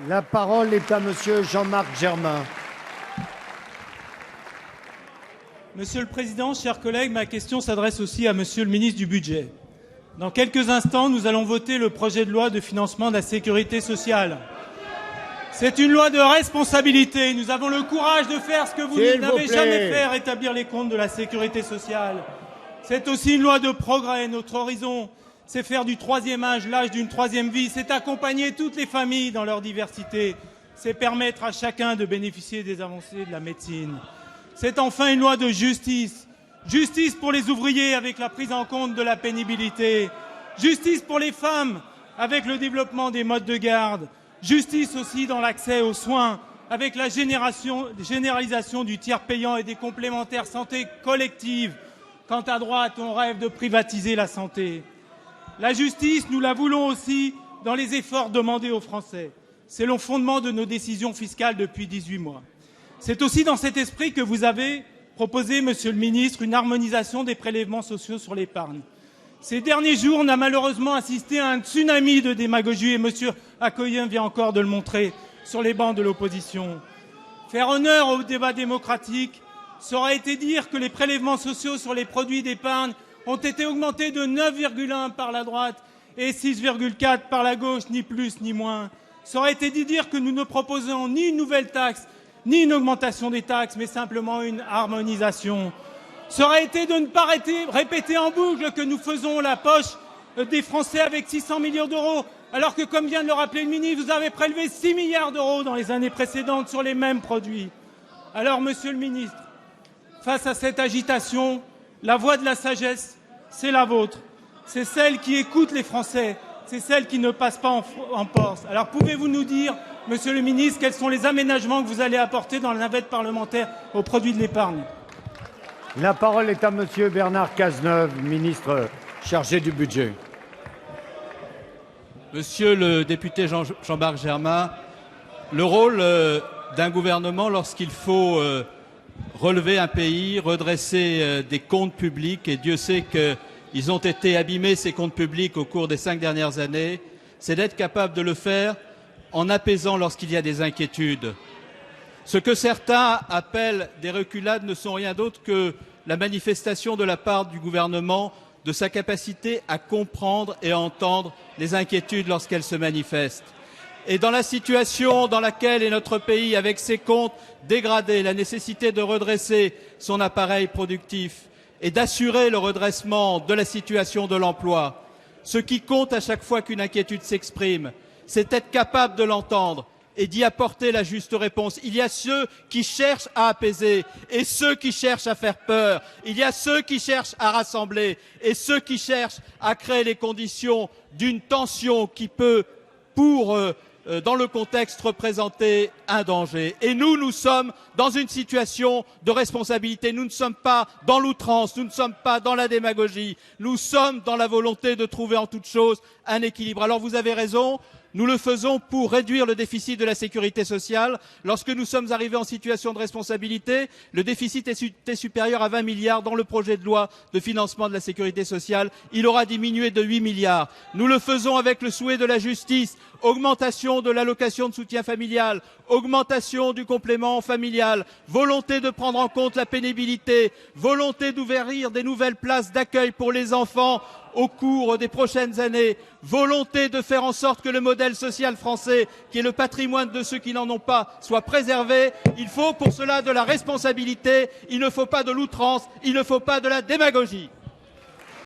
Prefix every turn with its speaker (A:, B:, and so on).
A: La parole est à monsieur Jean-Marc Germain.
B: Monsieur le Président, chers collègues, ma question s'adresse aussi à Monsieur le ministre du Budget. Dans quelques instants, nous allons voter le projet de loi de financement de la sécurité sociale. C'est une loi de responsabilité. Nous avons le courage de faire ce que vous n'avez jamais fait, rétablir les comptes de la sécurité sociale. C'est aussi une loi de progrès. Notre horizon, c'est faire du troisième âge l'âge d'une troisième vie. C'est accompagner toutes les familles dans leur diversité. C'est permettre à chacun de bénéficier des avancées de la médecine. C'est enfin une loi de justice. Justice pour les ouvriers avec la prise en compte de la pénibilité. Justice pour les femmes avec le développement des modes de garde. Justice aussi dans l'accès aux soins avec la généralisation du tiers payant et des complémentaires santé collectives. Quand à droite, on rêve de privatiser la santé. La justice, nous la voulons aussi dans les efforts demandés aux Français. C'est le fondement de nos décisions fiscales depuis 18 mois. C'est aussi dans cet esprit que vous avez proposé, Monsieur le Ministre, une harmonisation des prélèvements sociaux sur l'épargne. Ces derniers jours, on a malheureusement assisté à un tsunami de démagogie et Monsieur Accoyen vient encore de le montrer sur les bancs de l'opposition. Faire honneur au débat démocratique, ça aurait été dire que les prélèvements sociaux sur les produits d'épargne ont été augmentés de 9,1 par la droite et 6,4 par la gauche, ni plus ni moins. Ça aurait été dire que nous ne proposons ni une nouvelle taxe, ni une augmentation des taxes, mais simplement une harmonisation. Ça aurait été de ne pas répéter en boucle que nous faisons la poche des Français avec 600 millions d'euros, alors que, comme vient de le rappeler le ministre, vous avez prélevé 6 milliards d'euros dans les années précédentes sur les mêmes produits. Alors, Monsieur le ministre, face à cette agitation, la voix de la sagesse, c'est la vôtre. C'est celle qui écoute les Français, c'est celle qui ne passe pas en force. Alors, pouvez-vous nous dire, Monsieur le ministre, quels sont les aménagements que vous allez apporter dans la navette parlementaire aux produits de l'épargne?
A: La parole est à monsieur Bernard Cazeneuve, ministre chargé du budget.
C: Monsieur le député Jean-Marc Germain, le rôle d'un gouvernement lorsqu'il faut relever un pays, redresser des comptes publics, et Dieu sait qu'ils ont été abîmés, ces comptes publics, au cours des 5 dernières années, c'est d'être capable de le faire en apaisant lorsqu'il y a des inquiétudes. Ce que certains appellent des reculades ne sont rien d'autre que la manifestation de la part du gouvernement de sa capacité à comprendre et à entendre les inquiétudes lorsqu'elles se manifestent. Et dans la situation dans laquelle est notre pays, avec ses comptes dégradés, la nécessité de redresser son appareil productif et d'assurer le redressement de la situation de l'emploi, ce qui compte à chaque fois qu'une inquiétude s'exprime, c'est être capable de l'entendre et d'y apporter la juste réponse. Il y a ceux qui cherchent à apaiser et ceux qui cherchent à faire peur. Il y a ceux qui cherchent à rassembler et ceux qui cherchent à créer les conditions d'une tension qui peut, dans le contexte, représenter un danger. Et nous sommes dans une situation de responsabilité. Nous ne sommes pas dans l'outrance, nous ne sommes pas dans la démagogie. Nous sommes dans la volonté de trouver en toute chose un équilibre. Alors vous avez raison. Nous le faisons pour réduire le déficit de la sécurité sociale. Lorsque nous sommes arrivés en situation de responsabilité, le déficit était supérieur à 20 milliards dans le projet de loi de financement de la sécurité sociale. Il aura diminué de 8 milliards. Nous le faisons avec le souhait de la justice. Augmentation de l'allocation de soutien familial, augmentation du complément familial, volonté de prendre en compte la pénibilité, volonté d'ouvrir des nouvelles places d'accueil pour les enfants au cours des prochaines années, volonté de faire en sorte que le modèle social français, qui est le patrimoine de ceux qui n'en ont pas, soit préservé. Il faut pour cela de la responsabilité, il ne faut pas de l'outrance, il ne faut pas de la démagogie.